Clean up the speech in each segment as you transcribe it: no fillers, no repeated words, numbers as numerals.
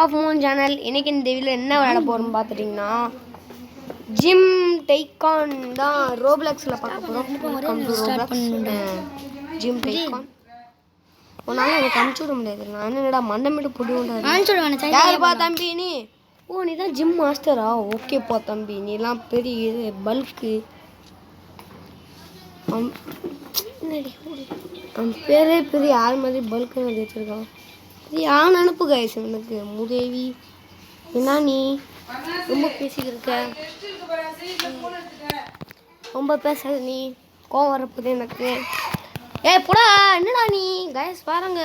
Of Moon channel. இன்னைக்கு இந்த வீடியோவில் என்ன விளையாட போகிறோம்னு பார்த்துட்டிங்கன்னா ஜிம் டைகான் தான் ரோப்ளாக்ஸில் பார்க்க போகிறோம். ஜிம் டைகான் உன்னால் எனக்கு அனுப்பிச்சி விட முடியாது. நான் என்னடா மண்டமிட்டு புடி விடாது. யாருப்பா தம்பி நீ? ஓ நீ தான் ஜிம் மாஸ்டரா? ஓகேப்பா தம்பி, நீலாம் பெரிய இது பல்க்கு. அவன் பேரே பெரிய ஆள் மாதிரி பல்க்குன்னு வச்சுருக்கான். யான் அனுப்பு கைஸ் எனக்கு முதேவி. என்ன நீ ரொம்ப பேசிக்கிருக்க, ரொம்ப பேசாத நீ, கோவம் வரப்போது எனக்கு. புடா என்னடா நீ கைஸ் பாருங்க,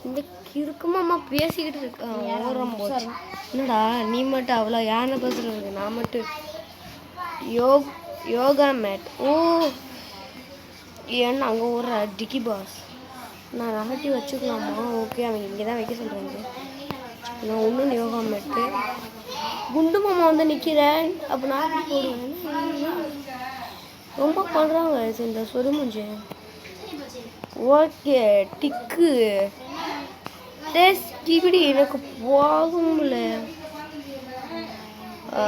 இந்த கிறுக்குமாம்மா பேசிக்கிட்டு இருக்கேன். ஓரம் போச்சு. என்னடா நீ மட்டும் அவ்வளோ யானை பேசுறது, நான் மட்டும் யோகா மேட். ஓ ஏன்னா அங்கே ஒரு டிக்கி பாஸ் நான் நகட்டி வச்சுக்கலாமா? ஓகே அவன் இங்கே தான் வைக்க சொல்கிறாங்க. நான் ஒன்றும் யோகா மேட்டு குண்டு மாமா வந்து நிற்கிறேன். அப்போ நான் போடுவேன். ரொம்ப பண்ணுறாங்க இந்த சொருமுஞ்சு. ஓகே டிக்கு இப்படி எனக்கு போகும்ல.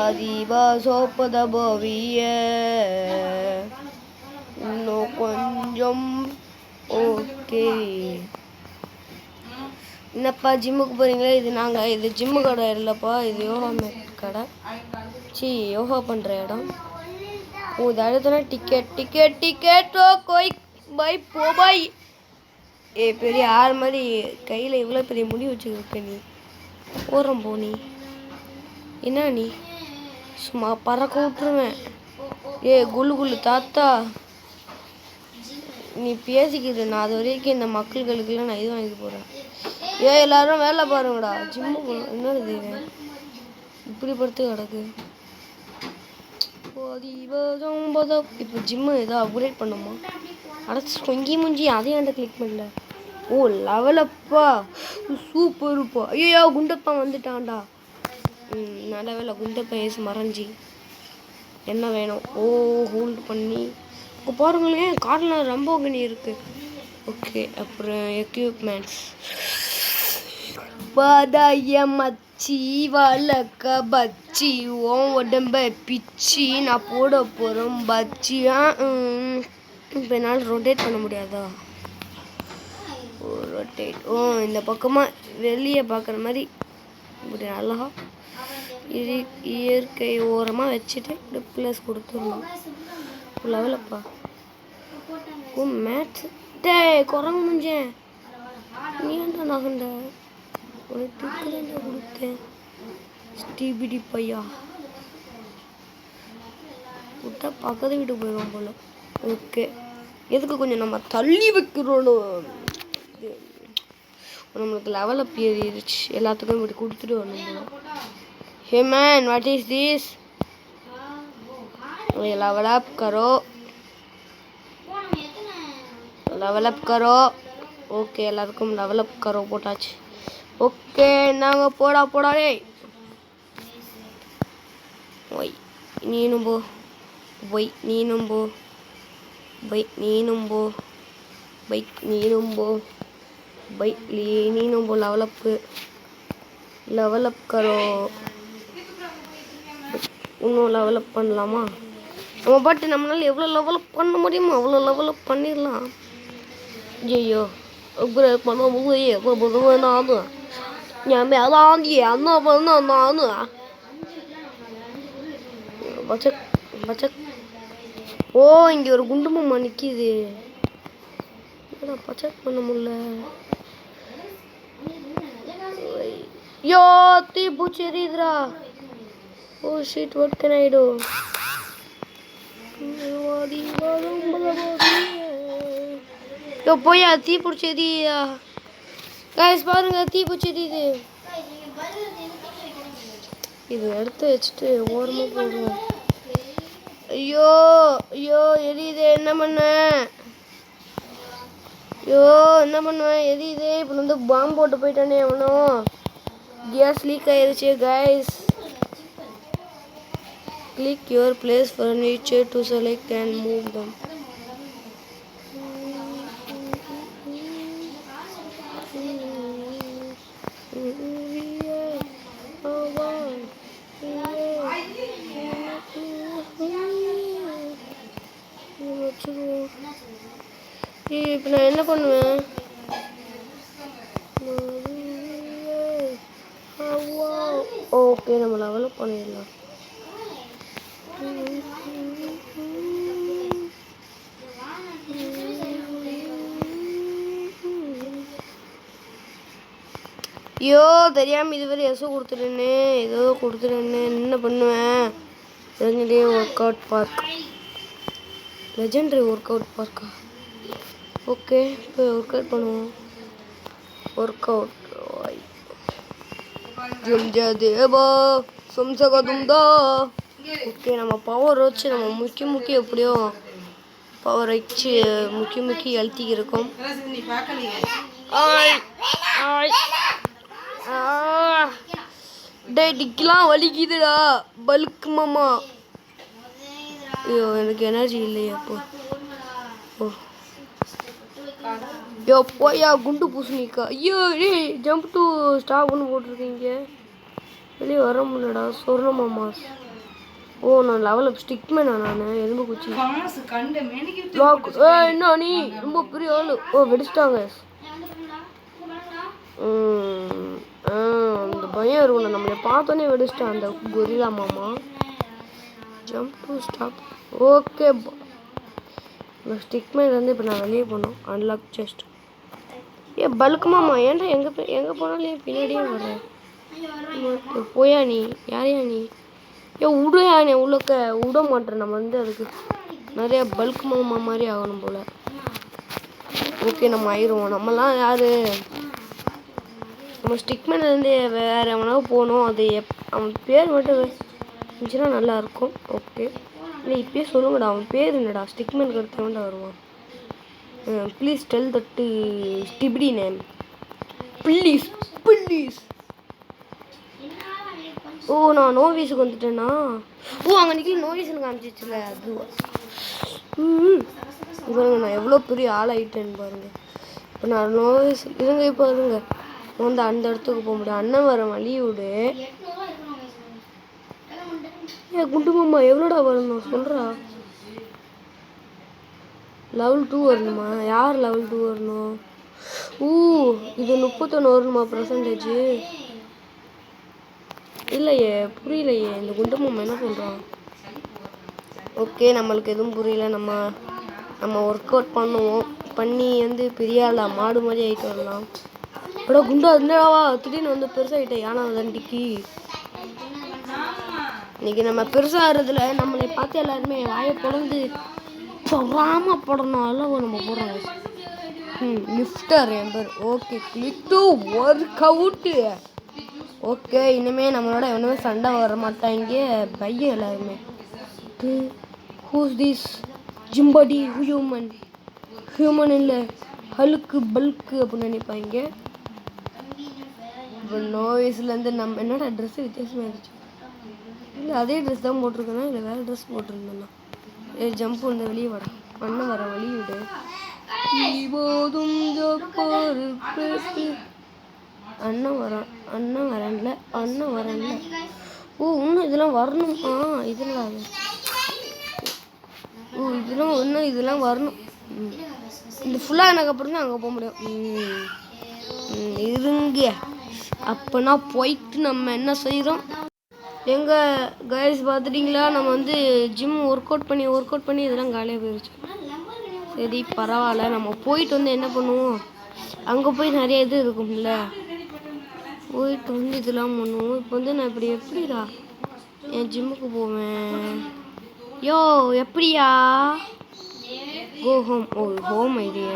அதிபா சோப்பத போவிய இன்னும் கொஞ்சம். ஓகே என்னப்பா ஜிம்முக்கு போகிறீங்களா? இது ஜிம்மு கடை இல்லைப்பா, இது யோகா மேட் கடை. யோகா பண்ணுற இடம். ஓ இது அடுத்தனா டிக்கெட். ஓ கோய் பை போ பாய். பெரிய ஆள் மாதிரி கையில் இவ்வளோ பெரிய முடி வச்சுருக்க நீ. ஓரம் போ நீ. என்ன நீ சும்மா பறக்க விட்டுருவேன். குள்ளு தாத்தா நீ பேசிக்கிது. நான் அது வரைக்கும் இந்த மக்களுக்கெல்லாம் நான் இது வாங்கி போகிறேன். எல்லாரும் வேலை பாருங்கடா. ஜிம்மு என்னது இப்படி படுத்து கிடக்கு. இப்போ ஜிம்மு ஏதோ அப்கிரேட் பண்ணுமா? அடைச்சி கொங்கி முஞ்சி அதையும் அந்த கிளிக் பண்ணல. ஓ லெவலப்பா, சூப்பருப்பா. ஐயோ குண்டப்பா வந்துட்டான்டா. நல்ல வேலை குண்டப்பா ஏசு மறைஞ்சி. என்ன வேணும்? ஓ ஹோல்டு பண்ணி இப்போ பாருங்களேன், காரில் ரொம்ப கனி இருக்குது. ஓகே அப்புறம் எக்யூப்மெண்ட்ஸ் பதாய மச்சி வளக்க பச்சி ஓன் உடம்ப பிச்சி நான் போட போகிறோம் பச்சியா. இப்போ என்னால் ரொட்டேட் பண்ண முடியாதா? ரொட்டேட். இந்த பக்கமாக வெளியே பார்க்குற மாதிரி இப்படி அழகா இயற்கை ஓரமாக வச்சுட்டு இப்படி ப்ளஸ் கொடுத்துடணும். லெவலப்பா. ஓ மேட்ச் குரங்கு முடிஞ்சேன். நீ ஏன்டா நகண்ட உனக்கு டிக்கெட் கொடுத்தேன். ஸ்டீபிடி பையா விட்டா பக்கத்து வீட்டுக்கு போயிடுவோம் போல. ஓகே எதுக்கு கொஞ்சம் நம்ம தள்ளி வைக்கிறோன்னு நம்மளுக்கு லெவலப் ஏறிடுச்சு. எல்லாத்துக்கும் இப்படி கொடுத்துட்டு வரணும் போல. Hey man what is this? Level up கரோ. ஓகே எல்லாருக்கும் லெவலப் கரோ போட்டாச்சு. ஓகே நாங்கள் போடாடே. ஒய் நீனும் போ. லெவலப் கரோ. இன்னும் லெவலப் பண்ணலாமா? நம்ம பாட்டு நம்மளால எவ்வளோ லெவலப் பண்ண முடியுமோ அவ்வளோ லெவலப் பண்ணிடலாம். ஐயோ அப்கிரேட் பண்ண முடியும். நான் என் மேலாண்டி என்ன பண்ண நான் பச்சக். ஓ இங்கே ஒரு குண்டு மாமா நிற்கிது. பச்சக் பண்ண முடியல. தீ பூச்சி எரியுதுடா. Oh shit what can I do? போயா தீ பிடிச்சி எரியா கைஸ் பாருங்க, தீ பிடிச்சி எரியுது. இது எடுத்து வச்சுட்டு ஓரமாக போடுவோம். ஐயோ எரியுதே, என்ன பண்ணுவேன்? எரியுதே. இப்போ வந்து பாம்பு போட்டு போயிட்டானே எவனோ. கேஸ் லீக் ஆயிடுச்சு guys. Click your place furniture to select and move them. We நான் என்ன பண்ணுவேன்? ஓகே, நம்ம லெவலப் பண்ணிடலாம். ஐயோ, தெரியாமல் இதுவரை ஏதோ கொடுத்துட்டேன்னு என்ன பண்ணுவேன்? Legendary workout park. Legendary workout பார்க்கா? ஓகே, இப்போ ஒர்க் அவுட் பண்ணுவோம். ஒர்க் அவுட் தேவா சம்சகதும்தா. ஓகே, நம்ம பவர் வச்சு நம்ம முக்கி எப்படியோ பவர் வச்சு முக்கி அழுத்தி இருக்கும். டே டிக்கலாம் வலிக்குதுடா பல்க் மாமா. ஐயோ, எனக்கு எனர்ஜி இல்லையா அப்போ. யோ போயா குண்டு பூசணிக்கா. ஐயோ ஜம்ப் டு ஸ்டாப்னு போட்டிருக்கீங்க. வெளியே வர முடியலடா சொர்ண மாமா. ஓ, நான் லெவல் ஸ்டிக்மேனா? நான் எலும்பு குச்சி என்ன நீ ரொம்ப பெரிய ஆளு. ஓ, வெடிச்சிட்டாங்க. அந்த பயம் இருக்கும்ல, நம்மளை பார்த்தோன்னே வெடிச்சிட்டான் அந்த கொரில்லா மாமா. Jump to stop. Okay, Stickmin இப்போ நான் வெளியே போனோம். Unlock chest. பல்க் மாமா ஏன்டா எங்கே போனாலும் ஏன் பின்னாடியே வர்றேன்? போயா நீ? யாரையா நீ? விடுயா நீ உள்ளக்க விட மாட்டேன். நம்ம அதுக்கு நிறைய பல்க் மாமா மாதிரி ஆகணும் போல். ஓகே, நம்ம ஆயிடுவோம். நம்மலாம் யார்? நம்ம ஸ்டிக்மேன்லேருந்து வேறு எவனாவது போகணும். அது அவன் பேர் மட்டும் இருந்துச்சுன்னா நல்லாயிருக்கும். ஓகே, இல்லை இப்பயே சொல்லுங்கடா, அவன் பேர் என்னடா? ஸ்டிக்மேனுக்கு அடுத்து எவன்டா வருவான்? Please tell that stupid name please. Oh, நான் நோவிஸுக்கு வந்துட்டேன்னா? ஓ, அங்கே நிற்கல நோவிஸ்னு காமிச்சிச்சுல அதுவா? பாருங்க, நான் எவ்வளோ பெரிய ஆளாயிட்டேன்னு பாருங்க. இப்போ நான் நோவிஸ் இருங்க. இப்போ இருங்க, அந்த இடத்துக்கு போக முடியும். அண்ணன் வர வழி விடு. குண்டு மாமா எவ்வளோடா வரணும் சொல்கிறா? லெவல் 2 வரணுமா? யார் லெவல் 2 வரணும்? இது 31 வரணுமா %? இல்லையே, புரியலையே இந்த குண்டு மாமா என்ன சொல்கிறான்? ஓகே, நம்மளுக்கு எதுவும் புரியல. நம்ம ஒர்க் அவுட் பண்ணுவோம். பண்ணி பெரிய ஆளா மாடு மாதிரி ஆகிட்டு வரலாம். அடா குண்டா இருந்தாவா திடீர்னு பெருசாகிட்டேன். யானா தண்டிக்கு இன்னைக்கு நம்ம பெருசாகிறதுல நம்மளை பார்த்து எல்லாருமே வாயை பொழந்து பொறாமப்படணும். எல்லாம் நம்ம போடுறோம். லிஃப்டர் என் பேர். Okay, click to work out. Okay, இனிமேல் நம்மளோட எவனுமே சண்டை வர மாட்டாங்க. பையன் எல்லாருமே. ஹூஸ் திஸ் ஜிம்படி ஹியூமன் இல்லை ஹலுக்கு பல்க்கு அப்படின்னு நினைப்பாங்க. இப்போ நோய்ஸ்லேருந்து நம்ம என்னடா ட்ரெஸ்ஸு வித்தியாசமாக இருந்துச்சு. இல்லை அதே ட்ரெஸ் தான் போட்டிருக்கேன்னா இல்லை வேறு ட்ரெஸ் போட்டிருந்தேன்னா? ஜம்ப் வந்து வெளியே வாடா. அண்ணன் வர வழி விடு. அண்ணன் வரல. ஓ, இன்னும் இதெல்லாம் வரணுமா? இதெல்லாம் இதெல்லாம் வரணும். இந்த ஃபுல்லாக எனக்கு அப்புறம் தான் அங்கே போக முடியும். இருங்க, அப்போனா போயிட்டு நம்ம என்ன செய்கிறோம்? எங்கள் கைஸ் பார்த்துட்டிங்களா? நம்ம ஜிம் ஒர்க் அவுட் பண்ணி இதெல்லாம் காலியாக போயிடுச்சு. சரி பரவாயில்ல, நம்ம போயிட்டு என்ன பண்ணுவோம்? அங்கே போய் நிறைய இது இருக்கும்ல, போயிட்டு இதெல்லாம் பண்ணுவோம். இப்போ நான் இப்படி எப்படிடா என் ஜிம்முக்கு போவேன்? யோ எப்படியா? Go home. Oh, home idea.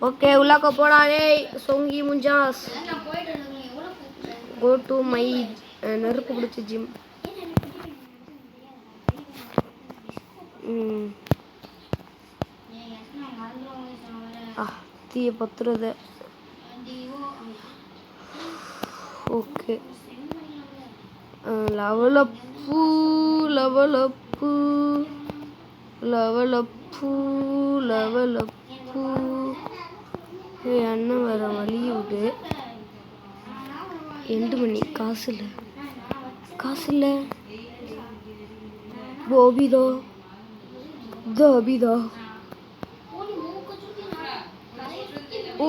Okay, உள்ளாக்க போடாதே சொங்கி முஞ்சாஸ். கோ டு மை நெருப்பு பிடிச்ச ஜிம். தீய பத்துறத. ஓகே, லெவலப்பு. அண்ணன் வர வழி விடு. 2 மணி. காசு இல்லை. தோபிதா ஓ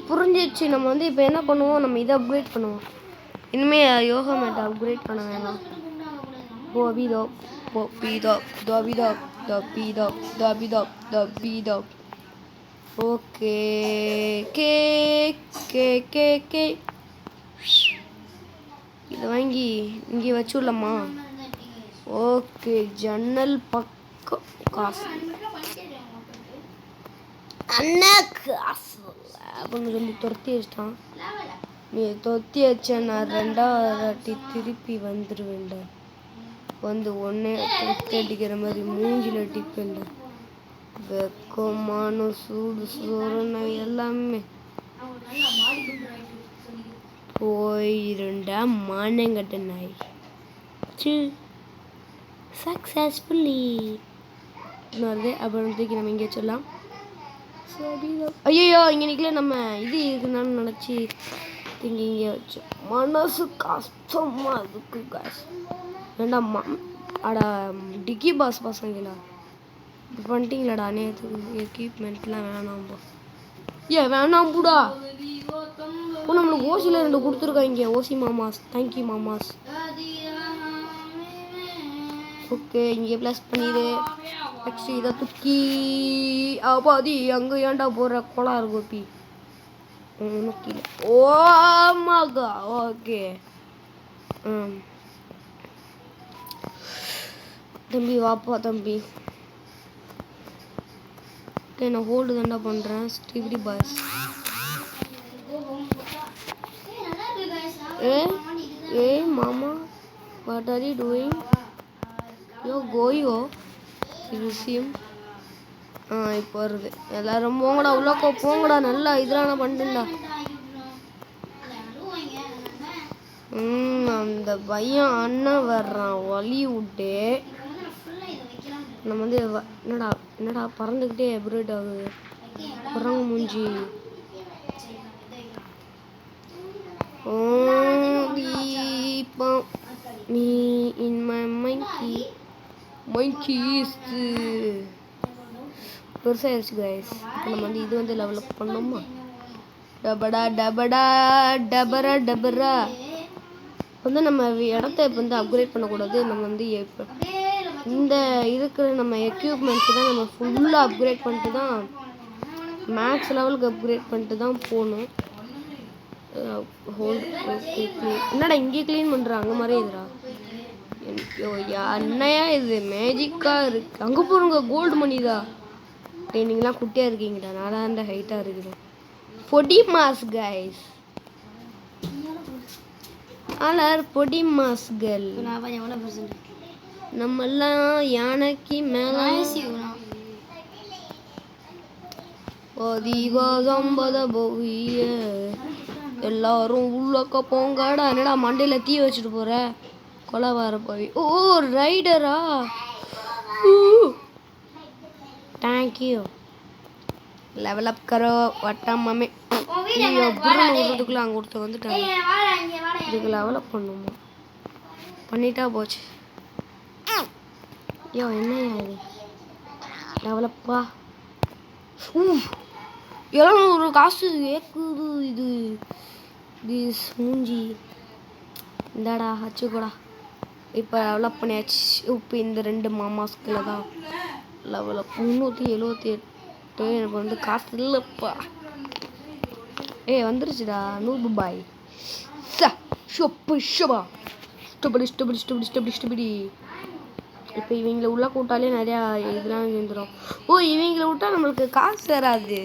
புரிஞ்சிச்சு. நம்ம வந்து இப்போ என்ன பண்ணுவோம், நம்ம இதை அப்கிரேட் பண்ணுவோம். இனிமேல் யோகா மேட்டை அப்கிரேட் பண்ண வேணாம். போபிதோ போபிதோ தோபிதோ தோபிதோ தோபிதோ தோபிதோ. ஓகே கே கே கே கே. இதை வாங்கி இங்கே வச்சுடலாமா? ஓகே ஜன்னல் பக்கம் காசு அண்ணன் காசு அப்படின்னு சொல்லி துரத்தி வச்சிட்டான். நீ தொத்தி வச்ச நான் 2வது வாட்டி திருப்பி வந்துடுவேன்டா. வந்து ஒன்னே அடிக்கிற மாதிரி மூஞ்சில் அடிப்பேன்டா. வெக்கமான சூடு சோறுன எல்லாமே போயிருண்டா மானங்கட்ட நாய். சக்ஸஸ்ஃபுல்லி அப்புறம் தூக்கி நம்ம இங்கே சொல்லலாம். ஐயோ இங்கே நிற்கல. நம்ம இது இருக்குன்னு நினச்சி இங்கே வச்சு மனசு கஷ்டமாக இருக்கு காசு. வேண்டாம்மா அடா டிக்கி பாஸ் பசங்களா இப்போ பண்ணிட்டீங்களாடா? நேற்று எக்யூப்மெண்ட்லாம் வேணாம்பா. வேணாம்பூடா. இப்போ நம்மளுக்கு ஓசியில் 2 கொடுத்துருக்காங்க. ஓசி மாமாஸ். தேங்க்யூ மாமாஸ். ஓகே இங்கே ப்ளஸ் பண்ணிடு. நெக்ஸ்ட் இதை தூக்கி பாதி அங்கே ஏன்டா போடுற கோளாறு கோப்பி கீழே. ஓ மகா. ஓகே தம்பி வாப்பா தம்பி. ஓகே நான் ஹோல்டு தாண்டா பண்ணுறேன். ஸ்டீவ்டி பாஸ். ஏ மாமா வாட் ஆர் யூ டூயிங்? யோ கோயோ விஷயம். இப்போ வருது. எல்லாரும் போங்கடா உள்ளக்கோ போங்கடா. நல்லா இதெல்லாம் நான் பண்ணிட்டேன்டா. அந்த பையன் அண்ணன் வர்றான் வலி விட்டு. நம்ம வந்து என்னடா பறந்துக்கிட்டே அப்ரேட் ஆகுது குரங்கு மூஞ்சி. Me in my monkey is பெருசாகிடுச்சு கைஸ். இப்போ நம்ம வந்து இது வந்து லெவலப் பண்ணோமா? டபடா டபடா டபரா டபரா. வந்து நம்ம இடத்த இப்போ வந்து அப்கிரேட் பண்ணக்கூடாது. நம்ம வந்து இப்போ இந்த இருக்கிற நம்ம எக்யூப்மெண்ட்ஸ் தான் நம்ம ஃபுல்லாக அப்கிரேட் பண்ணிட்டு தான் மேக்ஸ் லெவலுக்கு அப்கிரேட் பண்ணிட்டு தான் போகணும். என்னடா இங்கே க்ளீன் பண்ணுறாங்க மாதிரி இதுடா. அண்ணையா இது மேஜிக்காக இருக்கு. அங்கே போகிறவங்க கோல்டு மணிதா. நீங்களாம் குட்டியாக இருக்கீங்கடா. நாலாண்ட ஹைட்டாக இருக்குது. பொடி மாஸ் கைஸ். ஆனால் பொடி மாஸ்கள் நம்மெல்லாம் யானைக்கு மேலே எல்லாரும் உள்ளக்க போங்கடா. என்னடா மண்டையில் தீ வச்சுட்டு போகிற கொலை வர போய். ஓ ரைடரா? தேங்க்யூ. லெவல் அப் கரோ வட்டா மாமே. விடுறதுக்குள்ள அங்கே ஒருத்தர் வந்துட்டாங்க. இதுக்கு லெவலப் பண்ணுமா? பண்ணிட்டா போச்சு. என்னையா இது டெவலப்பா? 700 காசு ஏக்குது இது. மூஞ்சி இந்தாடா வச்சுக்கூடா. இப்போ டெவலப் பண்ணியாச்சு. இப்போ இந்த 2 மாமாஸ்குள்ள தான் லெவலப். 378. எனக்கு வந்து காசு இல்லைப்பா. வந்துருச்சுடா. நூறு பாய் ஸ்டபடி. இப்போ இவங்களை உள்ள கூட்டாலே நிறையா இதெல்லாம் சேர்ந்துடும். இவங்களை விட்டால் நம்மளுக்கு காசு சேராது.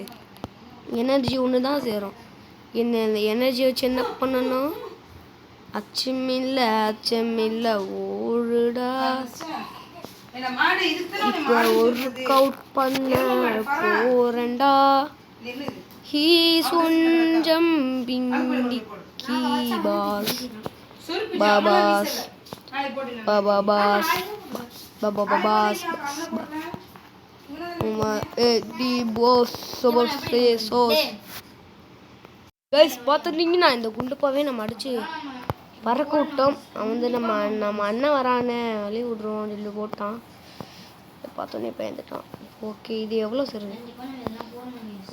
எனர்ஜி ஒன்று தான் சேரும். இந்த எனர்ஜி வச்சு என்ன பண்ணணும்? அச்சமில்லை ஓடுடா. இப்போ ஒர்க் அவுட் பண்ண போறேன்டா. ஹீஸ் ஒன் ஜம்பிங் டிக்கி பாஸ் பாபாஸ் பாபாபாஸ் பாபாபாஸ் கைஸ் பார்த்துட்டீங்கன்னா இந்த குண்டுப்பாவே நம்ம அடிச்சு பறக்க விட்டோம். அவன் வந்து நம்ம அண்ணன் வரானே வழி விட்றோம் சொல்லி போட்டான். பார்த்தோன்னே பயந்துட்டான். ஓகே இது எவ்வளோ சரி?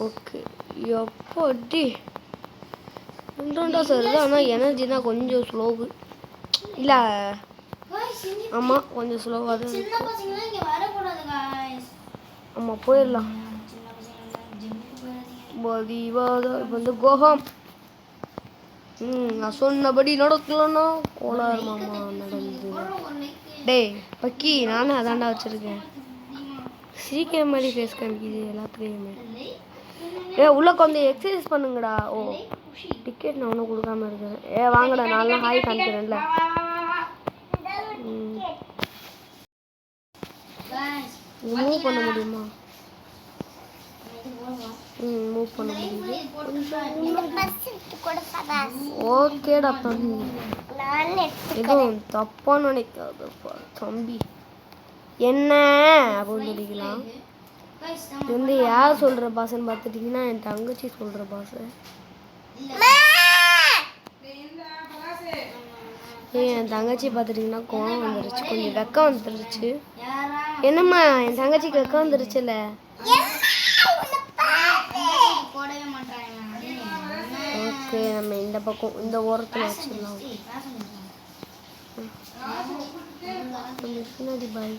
ஓகே எப்படி ரெண்டா சார் ஆனால் எனர்ஜி தான் கொஞ்சம் ஸ்லோவு இல்லை ஆமாம் கொஞ்சம் ஸ்லோவாக தான் ஆமாம் போயிடலாம் இப்போ வந்து கோஹாம் நான் சொன்னபடி நடக்கலன்னா கோளாறு மாமா நடந்து டேய் பக்கி நானும் அதாண்டா வச்சுருக்கேன் சீக்கிர மாதிரி ஃபேஸ் காமிக்குது எல்லாத்துலேயுமே உள்ளே வந்து எக்ஸசைஸ் பண்ணுங்கடா ஓ டிக்கெட் நான் ஒன்றும் கொடுக்காம இருக்கேன் வாங்கடா நான்லாம் ஹாய் காமிக்கிறேன்ல மூவ் பண்ண முடியுமா மூவ் பண்ண முடியுது ஓகேடா தம்பி எதுவும் தப்பாக நினைக்காதப்பா தம்பி என்ன அப்படின்னு சொல்லிக்கலாம் இது வந்து யார் சொல்கிற பாசன்னு பார்த்துட்டிங்கன்னா என் தங்கச்சி சொல்கிற பாசை என் தங்கச்சி பார்த்துட்டிங்கன்னா கோவம் வந்துருச்சு கொஞ்சம் வெக்கம் வந்துருச்சு என்னம்மா என் தங்கச்சிக்கு வெக்கம் வந்துருச்சுல்ல ஓகே நம்ம இந்த பக்கம் இந்த ஓரத்தில் வச்சிடலாம் பின்னாடி பாய்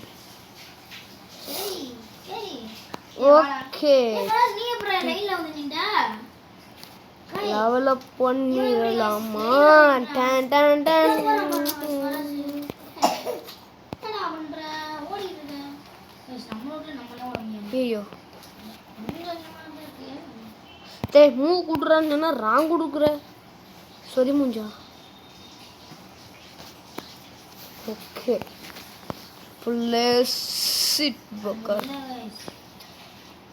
ஓகே லெவலப் பண்ணிடலாமா டன் டன் டன் ஐயோ டேய் மூவ் கொடுறான்னு சொன்னா ராங் கொடுக்குற சரி மூஞ்சா ஓகே ஃபுல்லே சிட் பக்கர்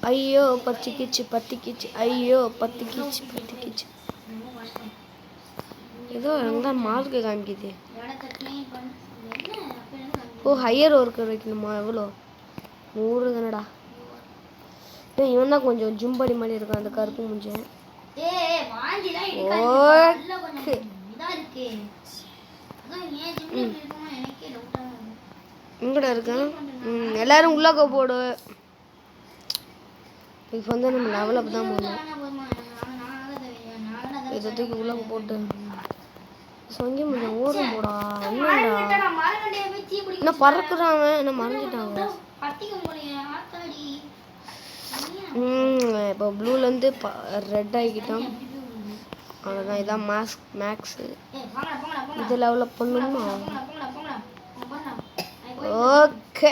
ஐயோ பத்திக்கிச்சு ஐயோ பத்திக்கிச்சு ஏதோ எங்கே மார்க்கு காமிக்குது ஓ ஹையர் ஒர்க்கர் வைக்கணுமா எவ்வளோ 100 தானடா இவன் தான் கொஞ்சம் ஜும்படி மாதிரி இருக்கான் அந்த கருப்பு முஞ்சேன் ஓகே எங்கடா இருக்கேன் எல்லாரும் உள்ளாக்க போடு இப்போ வந்து நம்ம லெவலப் தான் போடணும் இதை தூக்கி உள்ளாக்க போட்டு சொங்கி முடியும் ஊரும் போடா என்னடா என்ன பறக்குறாங்க என்ன மறைஞ்சிட்டாங்க இப்போ ப்ளூலேருந்து ரெட் ஆகிக்கிட்டோம் அவ்வளோதான் இதான் மேக்ஸு இது லெவலப் பண்ணணுமா ஓகே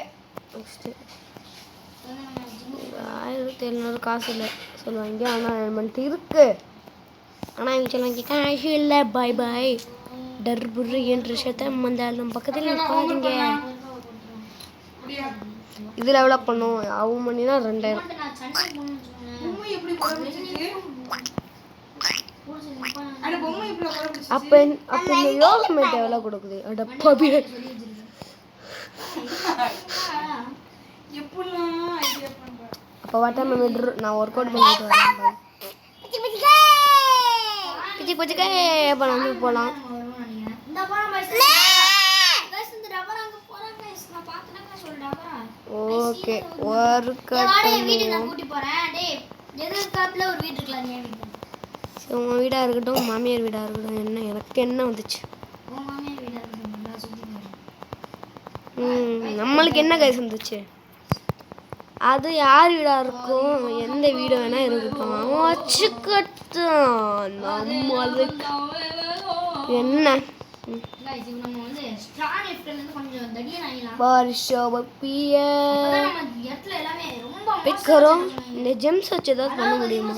நெக்ஸ்ட்டு 1700 காசு இல்லை சொல்லுவாங்க ஆனால் நம்மள்ட்ட இருக்கு ஆனால் இவங்க சொல்லுவாங்க காசு இல்லை பாய் பாய் டர்புரு என்ற விஷயத்த வந்தாலும் பக்கத்தில் நிற்காதீங்க இது லெவலப் பண்ணும் ஆகும் பண்ணினா 2000 அப்போ இந்த யோகா மேட் எவ்வளோ கொடுக்குது அடப்பாபி அப்போ வாட்டாம விட்ரு நான் ஒர்க் அவுட் பண்ணிட்டு வரேன் பிச்சிக்கே அப்போ நம்ம போகலாம் ஓகே ஒர்க் உங்கள் வீடாக இருக்கட்டும் மாமியார் வீடாக இருக்கட்டும் என்ன எனக்கு என்ன வந்துச்சு நம்மளுக்கு என்ன கைஸ் வந்துச்சு அது யார் வீடாக இருக்கும் எந்த வீடு வேணால் இருக்கட்டும் வச்சுக்கட்டும் நம்மளுக்கு என்ன வைக்கிறோம் இந்த ஜெம்ஸ் வச்சு ஏதாவது பண்ண முடியுமா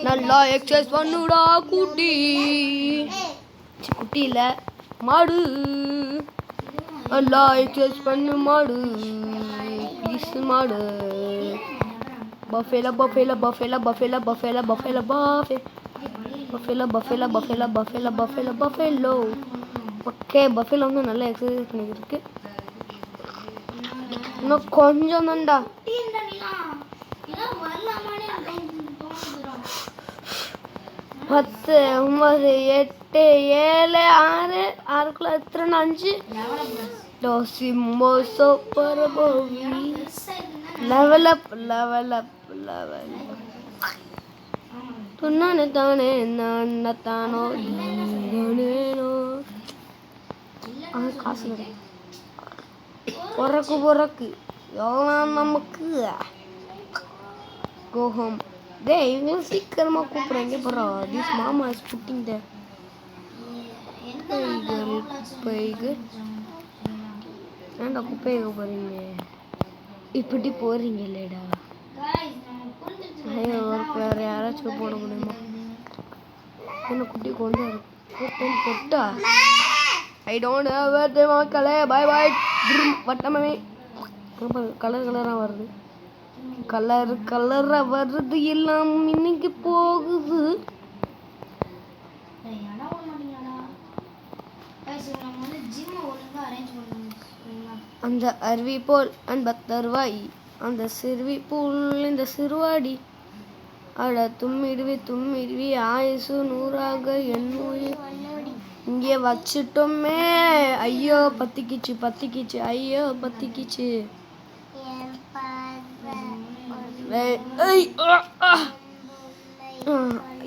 நல்லா எக்ஸசைஸ் பண்ணுடா குட்டி குட்டி இல்லை மாடு நல்லா எக்ஸசைஸ் பண்ணு மாடு ப்ளீஸ் மாடு பஃபேலா பஃபேலா பஃபேலா பஃபேலா பஃபேலா பஃபேலா பஃபேலா பஃபேலா பஃபேலா பஃபேலா பஃபேலா பஃபேலோ ஓகே பஃபேலா வந்து நல்லா எக்ஸசைஸ் பண்ணிக்கிருக்கு இன்னும் கொஞ்சம் தான்டா. 10 9 8 7 6 6 எத்தனை 5 டோசிமோ சூப்பர் மூவி லெவல் அப் துண்ணானே தானே தானோ காசு பொறக்கு நமக்கு go home. டேய் இவங்க சீக்கிரமா கூப்பிடுறாங்க போறா. திஸ் மாமா இஸ் புட்டிங் த பைகு. ஏன்டா குப்பையை போறீங்க? இப்படி போறீங்க இல்லடா. ஐயோ வேற யாராச்சும் போட முடியுமா? என்ன குட்டி கொண்டு கொட்டா. ஐ டோன்ட் ஹேவ் பர்த்டே மக்களே. Bye bye. வட்டமே கலராக வருது. கலரா வருது எல்லாம் இன்னைக்கு போகுது. அந்த அருவி போல் அன்பத்தருவாய் அந்த சிறுவி போல் இந்த சிறுவாடி அட தும்மிடுவி ஆயுசு 100 என் உயிர் இங்கே வச்சிட்டோமே. ஐயோ பத்திக்கிச்சு ஐயோ பத்திக்கிச்சு.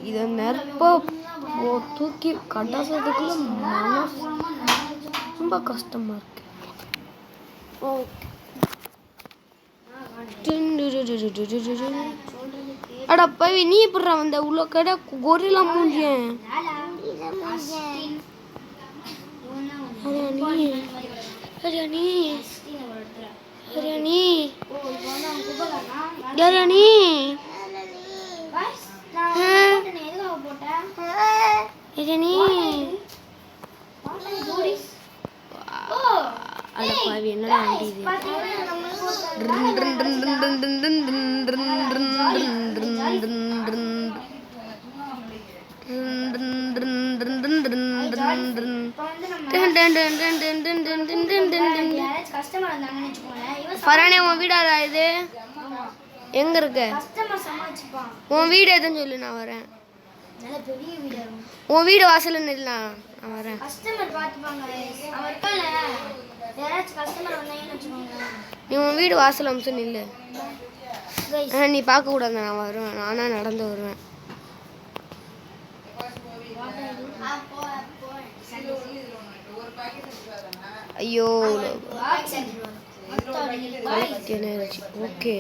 இதை நெருப்ப தூக்கி கட்டாசத்துக்குள்ள மனசு ரொம்ப கஷ்டமா இருக்கு. அட பவி நீ எப்படா வந்த உள்ள கடை கொரிலா மூஞ்சியன்? என்னடா பரானே உன் வீடாதா இது? எங்க இருக்கு உன் வீடு? எதுன்னு சொல்லு நான் வரேன். உன் வீடு வாசல்ல நில்லா நான் வரேன். நீ உன் வீடு வாசல் அம்சம் நில்லு. நீ பார்க்க கூடாது. நான் வருவேன். நானா நடந்து வருவேன். ஐயோ ஓகே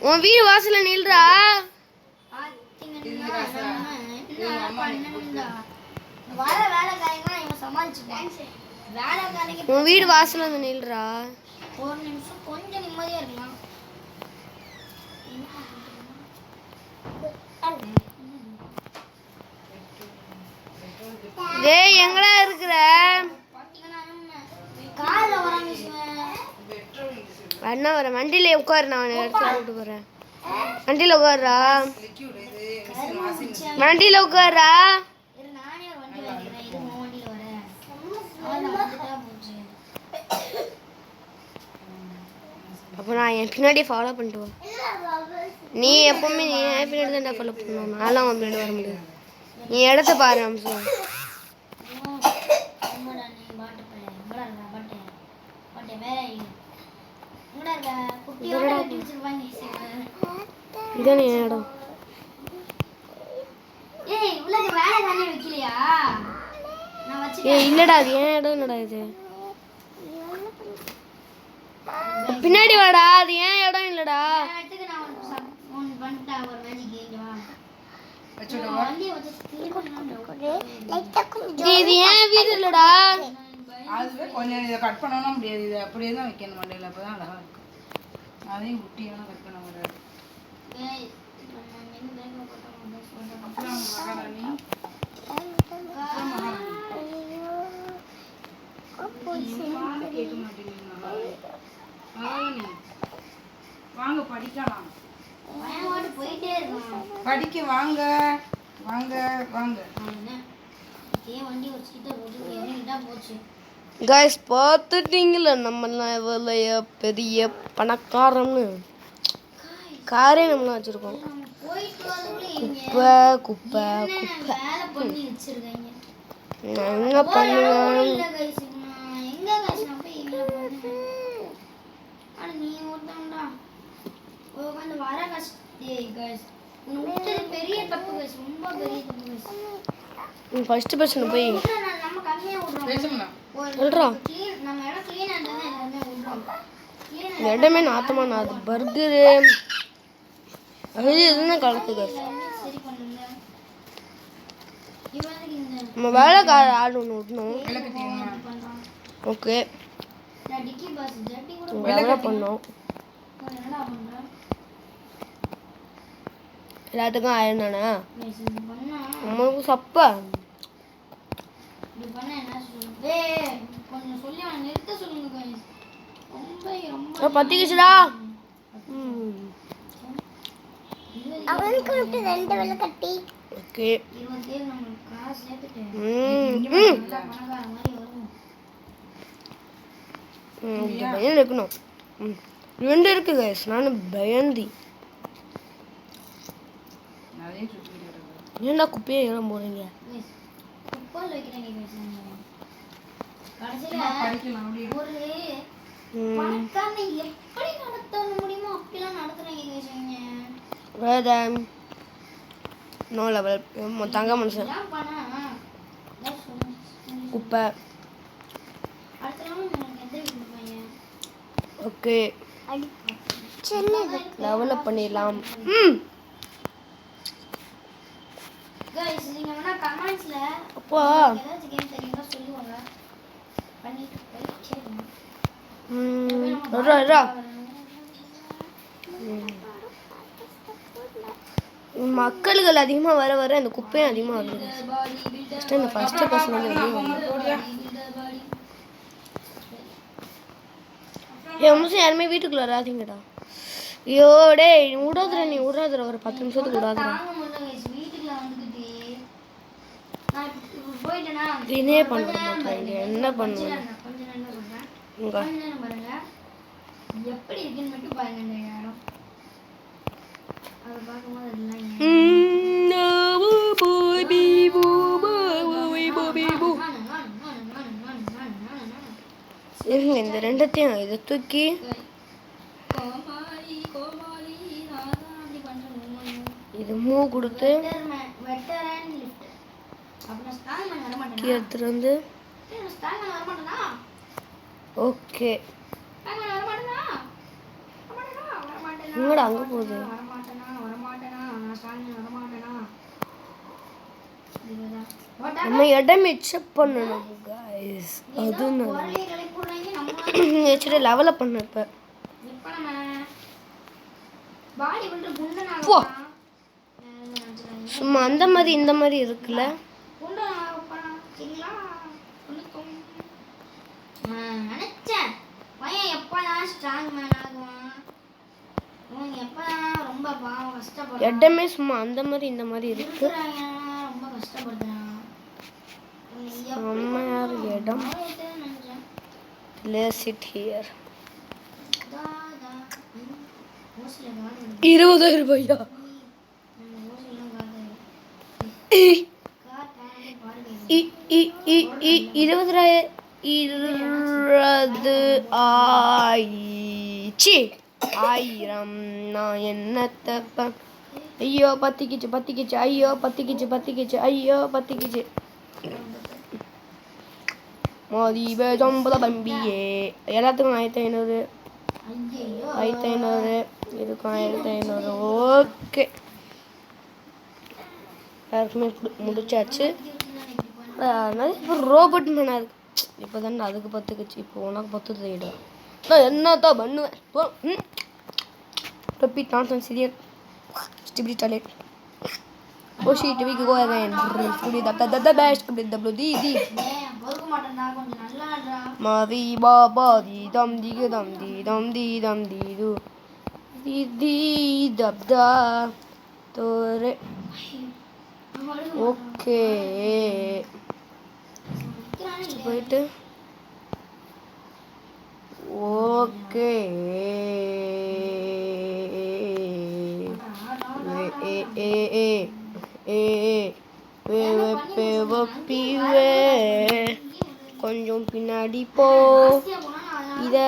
உன் வீடு வாசல்ல நில்றா. உன் வீடு வாசல்ல வந்து நில்றா. ஒரு நிமிஷம் கொஞ்சம் நிம்மதியா இருக்கலாம். டேய் எங்கடா இருக்கிற? கார்ல வராங்க. அண்ணா வர வண்டியில உட்காரு. நான் எடுத்து கூட்டு போறேன். வண்டியில உட்காருடா. வண்டியில உட்காருடா. அப்போ நான் என் பின்னாடியே ஃபாலோ பண்ணிட்டு வா. நீ எப்பவுமே நீ என் பின்னாடி தான் ஃபாலோ பண்ணணும். நான்லாம் உன் பின்னாடி வர முடியாது. நீ இடத்த பாரு அம்சம். இதானே என் இடம். இல்லடா அது ஏன் இடம். என்னடா இது? பின்னாடி வாடா. அது ஏன் இடம் இல்லடா. இது ஏன் வீடு இல்லடா. அதுவே கொஞ்சம் இதை கட் பண்ணணும் முடியாது. இது அப்படியே தான் வைக்கணும் மண்டையில். அப்போ தான் அழகாக இருக்கும். அதையும் குட்டியெல்லாம் கட் பண்ண முடியாது. கேட்க மாட்டேங்குது. வாங்க படிக்கலாம். படிக்க வாங்க வாங்க வாங்க. வண்டி வச்சுக்கிட்டு போச்சு. கைஸ் பார்த்துட்டீங்களா நம்மளாம் எவ்வளோ பெரிய பணக்காரன்னு காரே நம்மளாம் வச்சுருக்கோம். நம்ம போயிட்டு வரதுக்குள்ள இங்க குப்பை குப்பை குப்பை வேலை பண்ணி வச்சிருக்காங்க. நான் என்ன பண்ணுவேன்? இல்ல guys, நான் எங்க guys நான் போய் எங்க பண்ணேன்? அட நீ ஒருத்தன்டா. உட்காந்து வர டேய் guys. உன்னை விட்டது பெரிய தப்பு guys, ரொம்ப பெரிய தப்பு guys. ஃபர்ஸ்ட் பர்சன் போய் நம்ம கம்மியா விடுறோம். பேசுங்களா? சொல்றா. நம்ம இடம் க்ளீனா இருந்தா எல்லாமே விடுறோம். இந்த இடமே நாத்தமா நாது. பர்கரு அது இதுன்னு கலக்கு கைஸ். சரி பண்ணுங்க. இவனுக்கு இந்த நம்ம வேலைக்கார ஆள் ஒன்று விடணும். விளக்கு தீருமா? பண்றான். ஓகே நான் டிக்கி பாஸ் ஜட்டி கூட வேலை பண்ணோம். என்னடா பண்றேன்? எல்லாத்துக்கும் ஆயிரம் தானே. guys இது பண்ணா நம்மளுக்கு சப்பா இது பண்ணா என்ன சொல்லுங்க? டேய் கொஞ்சம் சொல்லி அவனை நிறுத்த சொல்லுங்க guys. ரொம்ப பத்திக்கிச்சுடா. அவனுக்கு விட்டு 2 வெள்ள கட்டி ஓகே 27 நம்ம காசு சேர்த்துட்டு ம் பணக்கார மாதிரி வரும். இந்த பையன் இருக்கணும். ரெண்டு இருக்கு கைஸ். நான் பயந்தி நிறைய சுத்தி கிடக்கு. ஏன்டா குப்பையை ஏறம் போறீங்க? guys குப்பால் வைக்கிறாங்க guys. கடைசியில படிக்கலாம் அப்படியே. ஒரு பணக்காரனை எப்படி நடத்த முடியுமோ அப்படிலாம் நடத்துறாங்க guys இவங்க. வேதம் நோ லெவல் தங்க மனுஷன் ஏன் பண்ணா குப்பை. அடுத்த நாள் எனக்கு எந்த வீட்டு பையன் ஓகே டெவலப் பண்ணிடலாம். guys நீங்க வேணா கமெண்ட்ஸ்ல அப்பா ஏதாச்சும் கேம் தெரியுமா சொல்லுவாங்க. பண்ணிட்டு போய் சேருங்க. ரா மக்கள்கள் அதிகமாக வர வர அந்த குப்பையும் அதிகமாக வருது. ஃபஸ்ட்டு இந்த ஃபஸ்ட்டு பர்சன் வந்து வெளியே வந்து என் நிமிஷம் யாருமே வீட்டுக்குள்ள வராதீங்கடா. ஐயோ டேய் விடாதுடா, நீ விடாதுடா, ஒரு 10 நிமிஷத்துக்கு விடாதுடா. தாங்க முடியல guys வீட்டுக்குள்ள வந்துக்கிட்டு நான் இப்ப போயிட்டேனா இதே பண்ண மாட்டேன். என்ன பண்ணுவேன்? கொஞ்ச நேரம் தான் பண்றேன். உங்க கொஞ்ச நேரம் பாருங்க எப்படி இருக்குன்னு மட்டும் பாருங்க இந்த இடம். அதை பார்க்கும்போது அதெல்லாம் இருங்க இந்த ரெண்டத்தையும் இதை தூக்கி கோமாளி கோமாளி நான் தான் அப்படி பண்றேன். இது மூவ் கொடுத்து வெட்டரன் லிஃப்ட் அப்படின்னா ஸ்டாங் பண்ண வர மாட்டேனா? எடுத்துட்டு வந்து ஸ்டாங் பண்ண வர மாட்டேனா? ஓகே. ஸ்டாங் பண்ண வர மாட்டேனா? வர மாட்டேனா? எங்கடா அங்க போகுது? வர மாட்டேனா? நான் ஸ்டாங் பண்ண வர மாட்டேனா? இதுதான் போட்டா நம்ம இடமே செக் பண்ணணும் கைஸ். அது குரலே கலை போடுறாங்க. நம்ம நேச்சரை லெவலப் பண்ண இப்போ இப்ப நம்ம பாடி பில்டர் குண்டனா போ. ஆகலாம். சும்மா அந்த மாதிரி இந்த மாதிரி இருக்குல்ல. குண்டனா ஆகலாம். சரிங்களா? குளிக்கும். நினைச்சேன் பையன் எப்பதான் ஸ்ட்ராங் மேன் ஆகுவான். இவங்க எப்பதான் ரொம்ப பாவம் கஷ்டப்படுறான். இடமே சும்மா அந்த மாதிரி இந்த மாதிரி இருக்கு. இருக்கிறாங்க ரொம்ப கஷ்டப்படுறான். செம்மையா இருக்கு இடம். நினைச்சேன் Let's sit here. Dada mostly காது 20,000 ரூபாயா? மோஸ்ட்லிலாம் காது கார் காரணம் பாருங்க. 20,000 நான் என்னத்த ஐயோ பத்திக்கிச்சு ஐயோ பத்திக்கிச்சு மோதிபே சம்பள பம்பியே. எல்லாத்துக்கும் 1500 ஐயோ 1500 இதுக்கும் 1500. ஓகே எல்லாருக்குமே முடிச்சாச்சு. இப்போ ரோபோட் மேனா இருக்கு. இப்போ தானே அதுக்கு பத்துக்குச்சு. இப்போ உனக்கு பத்து தேடும். நான் என்னத்தான் பண்ணுவேன்? ரிப்பீட் நான் serial skibidi toilet O sheet we go again ஸ்டுடி the best the blue di பொறுக்க மாட்டேன்டா கொஞ்சம் நல்லா ஆடுறா. மாவி பாபா தி தம் தி து தி தப்தா தோரே. ஓகே போயிட்டு ஓகே கொஞ்சம் பின்னாடி போ இத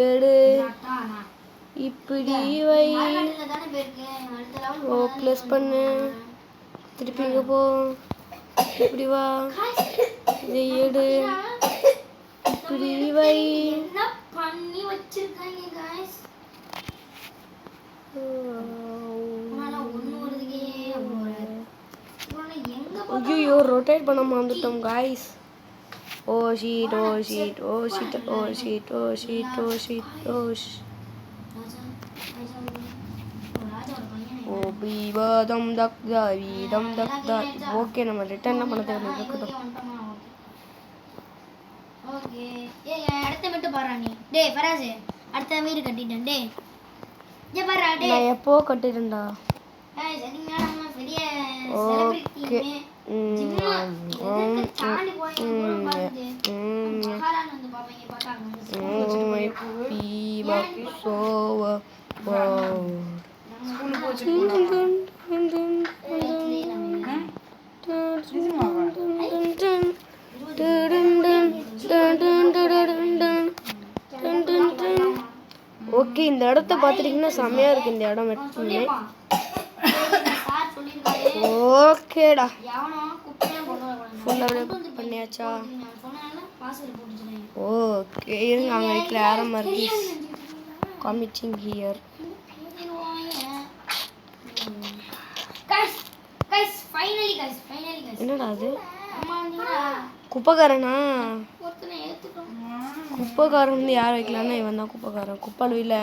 எடு இப்படி வை ஓ ப்ளஸ் பண்ணு திருப்பி இங்க போ இப்படி வா இதை எடு இப்படி வை என்ன பண்ணி வச்சிருக்காங்க गाइस உனால ஒண்ணு வருதுக்கே உனால எங்க ஐயோ ரொட்டேட் பண்ண மறந்துட்டோம் guys oh shit oh shit oh shit oh shit oh shit oh shit oh oh பீவதம் தக்தா வீதம் தக்தா ஓகே நம்ம ரிட்டர்ன் பண்ண தேவையில்லை இருக்கட்டும் ஓகே ஏய் அடுத்த மட்டும் பாறா நீ டேய் ஃபராஸ் அடுத்த வீடு கட்டிட்டேன் டேய் இங்க பாறா டேய் நான் எப்போ கட்டிட்டேன்டா ஏய் சரிங்க நம்ம பெரிய செலிபிரிட்டி ஜிம்மா தாண்டி போய் பாருங்க மகாராணி வந்து பாப்பீங்க பார்த்தாங்க பீவா சோவ ஸ்கூலுக்கு போச்சு ஓகே இந்த இடத்த பார்த்துட்டீங்கன்னா செம்மையா இருக்கு இந்த இடம் எப்பவுமே சார் சொல்லிருக்காரு ஓகேடா யாவனோ குப்பையா கொண்டு வரணும் ஃபுல்லாக பண்ணியாச்சா நான் சொன்னால பாஸ்வேர்ட் போட்டுச்சேன் ஓகே இருங்க அங்கே கிளார மாதிரி காமிச்சிங் ஹியர் guys finally guys என்னடா அது அம்மா நீங்க குப்பைக்காரனா ஒருத்தனை ஏத்துட்டோம் குப்பைக்காரன் வந்து யார் வைக்கலாம்னா இவன் தான் குப்பைக்காரன் குப்பால் இல்லை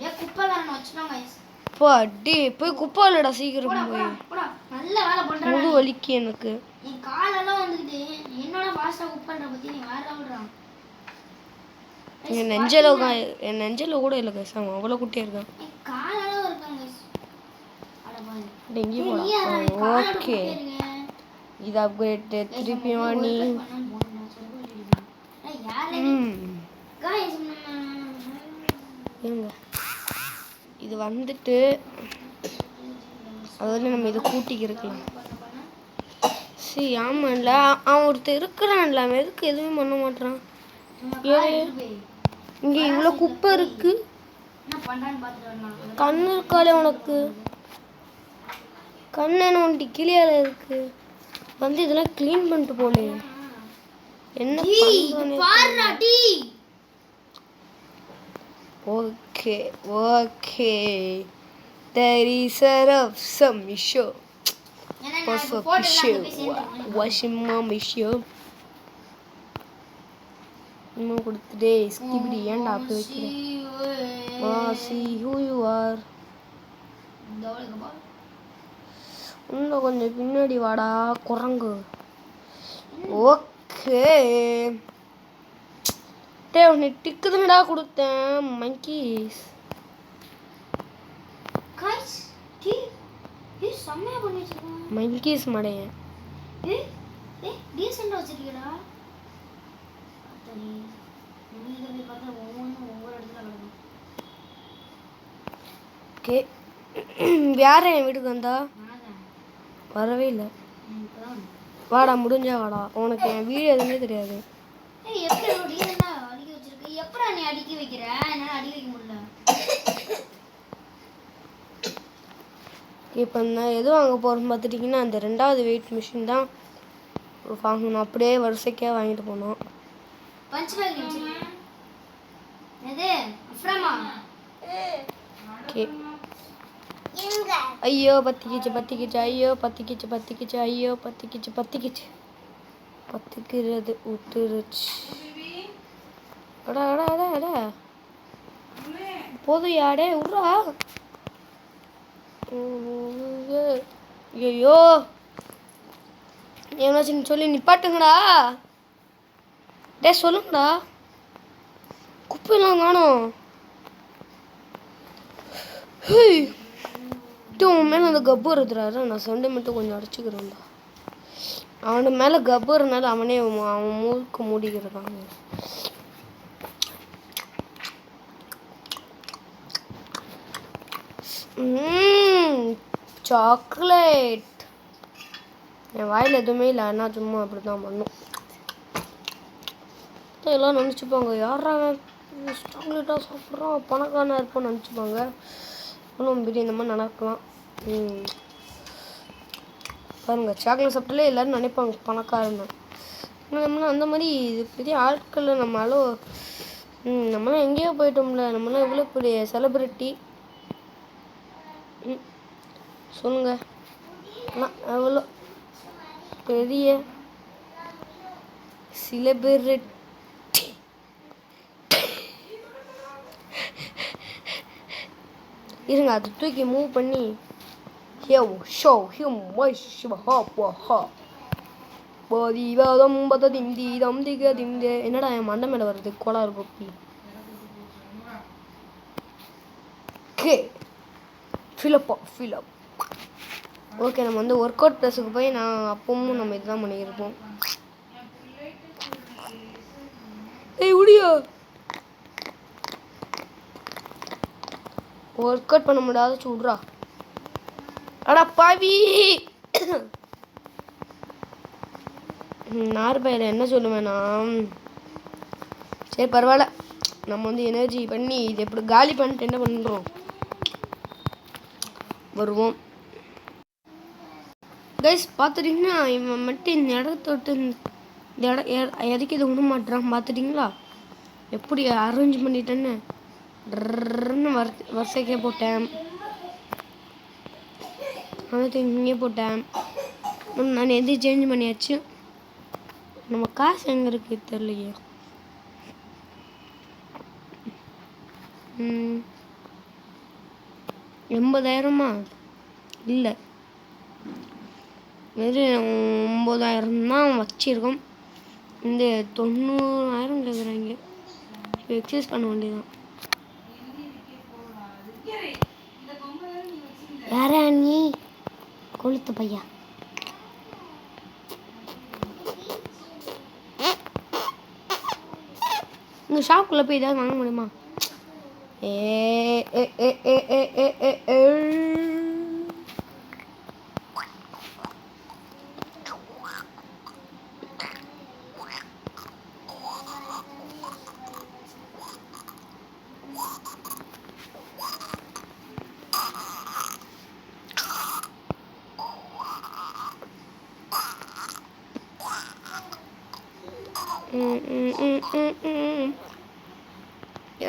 ஏ குப்பைக்காரன் வச்சிட்டோம் guys போ அடி போய் குப்பாலடா சீக்கிரம் போய் போடா நல்ல வேலை பண்ற முழு வலிக்கு எனக்கு என் காலெல்லாம் வந்துக்கிட்டு என்னோட ஃபாஸ்டா குக் பண்ற பத்தி நீ வேற லெவல்றான் என் நெஞ்சல கூட இல்லை கைஸ் அவன் அவ்வளோ குட்டியாக இருக்கான் என் காலெல்லாம் இருக்காங்க guys அட பாரு எங்கேயும் போலாம் ஓகே இது அப்கிரேட் திருப்பி நீ இருங்க இது வந்துட்டு அதாவது நம்ம இதை கூட்டிக்கு இருக்கலாம் சரி ஆமாம் இல்லை அவன் ஒருத்தர் இருக்கிறான்ல அவன் எதுக்கு எதுவுமே பண்ண மாட்டான் இங்கே இவ்வளோ குப்பை இருக்கு கண்ணு இருக்காளே உனக்கு கண்ணு என்ன ஒன்ட்டி கிளியால இருக்கு வந்து இதெல்லாம் க்ளீன் பண்ணிட்டு போலே என்ன பண்றானே okay okay there is some issue washing mom issue இன்னும் கொடுத்துட்டே இப்படி ஏன்டா அப்படி வைக்கிறேன் see who you are இன்னும் கொஞ்சம் பின்னாடி வாடா குரங்கு ஓகே டே உன்னை டிக்குதுங்கடா கொடுத்தேன் மங்கீஸ் guys ஏய் செம்மயா பண்ணி வச்சிருக்காங்க மங்கீஸ் மடையன் ஏய் டீசென்ட்டா வச்சிருக்கீடா அத்தடி நீ இத பார்த்தா ஒவ்வொரு இடத்துல கிடக்கும் ஓகே யார் என் வீட்டுக்கு வந்தா வரவே இல்லை வாடா முடிஞ்சா வாடா உனக்கு என் வீடு எதுவுமே தெரியாது ஏய் எப்படி டீசென்ட்டா அடிக்க வச்சிருக்க எப்பறா நீ அடிக்க வைக்கிற என்னால அடிக்க வைக்க முடியல இப்போ நான் எது வாங்க போகிறோம் பார்த்துட்டிங்கன்னா அந்த 2வது வெயிட் மிஷின் தான் வாங்கணும் அப்படியே வரிசைக்காக வாங்கிட்டு போனோம் பஞ்ச் பேக் வச்சிருக்கேன் எது அஃப்ரமா ஓகே ஐயோ பத்திக்கிச்சு ஐயோ பத்திக்கிச்சு ஐயோ பத்திக்கிறது விட்டுருச்சு அடா அடா அடா அடா போதும் யாடே விட்றா ஐயோ எவனாச்சும் சொல்லி நிப்பாட்டுங்கடா டே சொல்லுங்கடா குப்பையெல்லாம் காணோம் உன் மேலே அந்த கப்பு இருக்கிறாரு நான் சண்டை மட்டும் கொஞ்சம் அடிச்சுக்கிறேன்டா அவன் மேலே கப்பு இருந்தாலும் அவன் மூக்கு மூடிக்கிறாங்க சாக்லேட். என் வாயில் எதுவுமே இல்லை, ஆனால் சும்மா அப்படி தான் பண்ணும். எல்லாம் நினச்சிப்பாங்க யாராங்க சாக்லேட்டாக சாப்பிட்றோம் பணக்காரனாக இருப்போம்னு நினச்சிப்பாங்க. ஒன்றும் பெரிய இந்த மாதிரி நடக்கலாம். பாருங்கள், சாக்லேட் சாப்பிட்டாலே எல்லோரும் நினைப்பாங்க பணக்காரன்னு. நம்மளாம் அந்த மாதிரி இது பெரிய ஆட்களில் நம்மளாம் எங்கேயோ போயிட்டோம்ல. நம்மளாம் எவ்வளோ பெரிய செலிப்ரிட்டி சொல்லுங்க. எவ்வளோ பெரிய செலிப்ரிட்டி. இருங்க, அதை தூக்கி மூவ் பண்ணி என்னடா என் மண்டை மேலே வருது கோளாறு கோப்பி. ஓகே, நம்ம வந்து ஒர்க் அவுட் ப்ளஸுக்கு போய் அப்பவும் நம்ம இதுதான் பண்ணியிருப்போம். முடியா ஒர்க் அவுட் பண்ண முடியாத சுடுறா. அடா பாவி. நார்பையில் என்ன சொல்லுவேன்னா, சரி பரவாயில்ல, நம்ம வந்து எனர்ஜி பண்ணி இது எப்படி காலி பண்ணிட்டு என்ன பண்ணுறோம் வருவோம். கைஸ் பார்த்துட்டிங்கன்னா இவன் மட்டும் இந்த இடத்த விட்டு இந்த இறக்கி இதை விட மாட்டுறான். பார்த்துட்டிங்களா எப்படி அரேஞ்ச் பண்ணிட்டேன்னு. வரிசைக்கே போட்டேன், அதை இங்கே போட்டேன். நான் எது சேஞ்ச் பண்ணியாச்சு. நம்ம காசு எங்கே இருக்கு தெரியலையே. 80,000 இல்லை, வெறும் 9,000 தான் வச்சிருக்கோம். இந்த 90,000 கேட்குறாங்க. எக்ஸசைஸ் பண்ண வேண்டியதான். யாரா நீ கொளுத்து பையா? இந்த ஷாப்புக்குள்ளே போய் ஏதாவது வாங்க முடியுமா?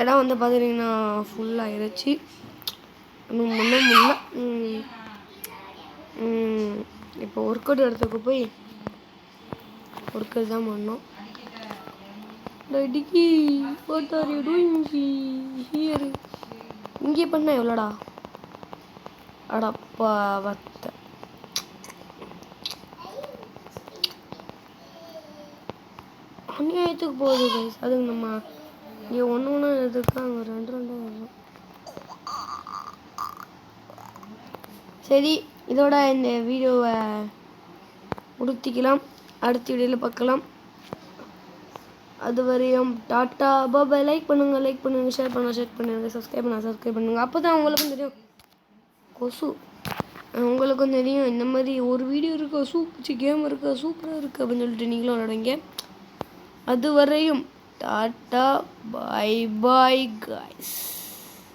இடம் வந்து பார்த்துட்டிங்கன்னா ஃபுல்லாகிடுச்சு. இன்னும் முடியல. இப்போ ஒர்க் அவுட் இடத்துக்கு போய் ஒர்க் அவுட் தான் பண்ணோம். இங்கே பண்ண எவ்வளோடா? அடப்பா வத்த அநியாயத்துக்கு போகுது கைஸ். அதுக்கு நம்ம இங்கே ஒன்று எதுக்கு அங்கே 2 வரும். சரி, இதோட இந்த வீடியோவை முடித்திக்கலாம். அடுத்த வீடியோவில் பார்க்கலாம். அதுவரையும் டாட்டா பாபாய். லைக் பண்ணுங்கள், ஷேர் பண்ணுங்கள், சப்ஸ்கிரைப் பண்ணுங்கள். அப்போ தான் உங்களுக்கும் தெரியும் உங்களுக்கும் தெரியும் இந்த மாதிரி ஒரு வீடியோ இருக்கா, கேம் இருக்கா, சூப்பராக இருக்குது அப்படின்னு சொல்லிட்டு நீங்களும் விளையாடுங்க. அதுவரையும் டாட்டா பாய் பாய் காய்ஸ்.